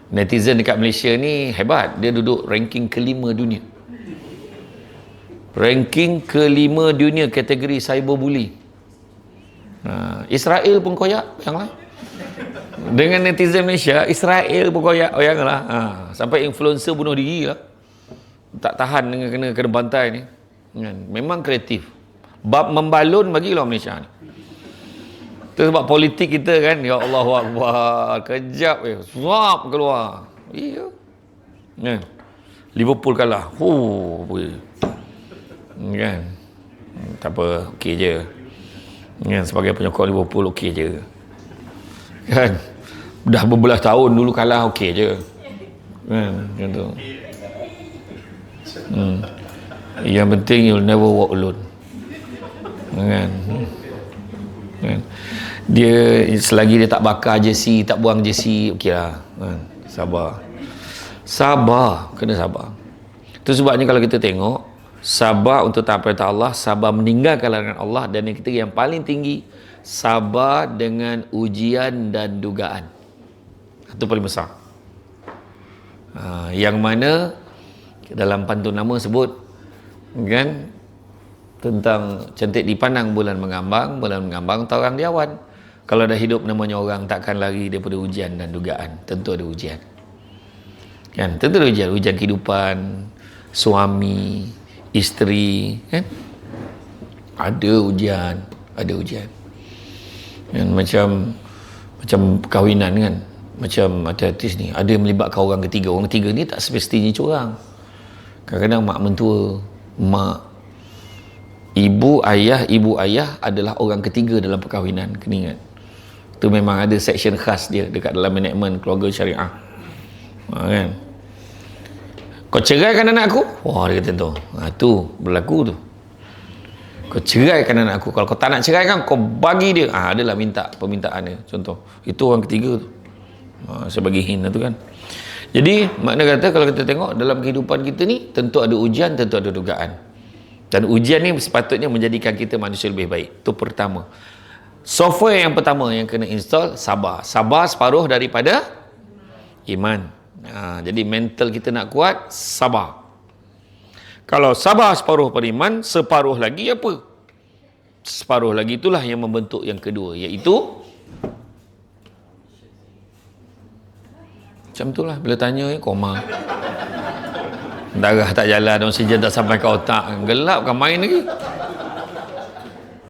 Netizen dekat Malaysia ni hebat. Dia duduk ranking kelima dunia. Ranking kelima dunia kategori cyberbully. Israel pun koyak, bayanglah. Dengan netizen Malaysia, Israel pun koyak, bayanglah. Sampai influencer bunuh diri lah. Tak tahan dengan kena bantai ni. Memang kreatif. Bab membalun bagi lah Malaysia ni. Itu sebab politik kita kan, ya Allahu Akbar, kejap suap keluar. Iya. Liverpool kalah. Kan. Tak apa, okey je. Kan, sebagai penyokong Liverpool okey je. Kan. Dah berbelas tahun dulu kalah okey je. Kan, macam tu. Yang penting you'll never walk alone. Kan. Kan. Dia selagi dia tak bakar jersey, tak buang jersey, okeylah. Kan. Sabar, kena sabar. Itu sebabnya kalau kita tengok, sabar untuk taat perintah Allah, sabar meninggalkan larangan Allah, dan yang ketiga yang paling tinggi, sabar dengan ujian dan dugaan. Itu paling besar. Yang mana dalam pantun nama sebut kan tentang cantik dipandang bulan mengambang tahu orang dia awan. Kalau dah hidup namanya orang, takkan lari daripada ujian dan dugaan. Tentu ada ujian. Kan? Tentu ada ujian. Ujian kehidupan, suami, isteri. Kan? Ada ujian. Kan? Macam perkahwinan kan. Macam artis ni. Ada yang melibatkan orang ketiga. Orang ketiga ni tak semestinya curang. Kadang-kadang mak mentua, mak, ibu ayah adalah orang ketiga dalam perkahwinan. Kena ingat. Itu memang ada section khas dia dekat dalam manajemen keluarga syariah. Kan? Kau ceraikan anak aku? Wah, dia kata tu. Tu berlaku tu. Kau ceraikan anak aku. Kalau kau tak nak ceraikan, kau bagi dia. Adalah minta permintaan dia. Contoh. Itu orang ketiga tu. Saya bagi hint tu kan. Jadi, makna kata kalau kita tengok dalam kehidupan kita ni, tentu ada ujian, tentu ada dugaan. Dan ujian ni sepatutnya menjadikan kita manusia lebih baik. Itu pertama. Software yang pertama yang kena install, sabar. Sabar separuh daripada iman. Jadi mental kita nak kuat, sabar. Kalau sabar separuh pada iman, separuh lagi apa? Separuh lagi itulah yang membentuk yang kedua, iaitu macam itulah bila tanya koma. Darah tak jalan, oksigen tak sampai ke otak. Gelap kan main lagi.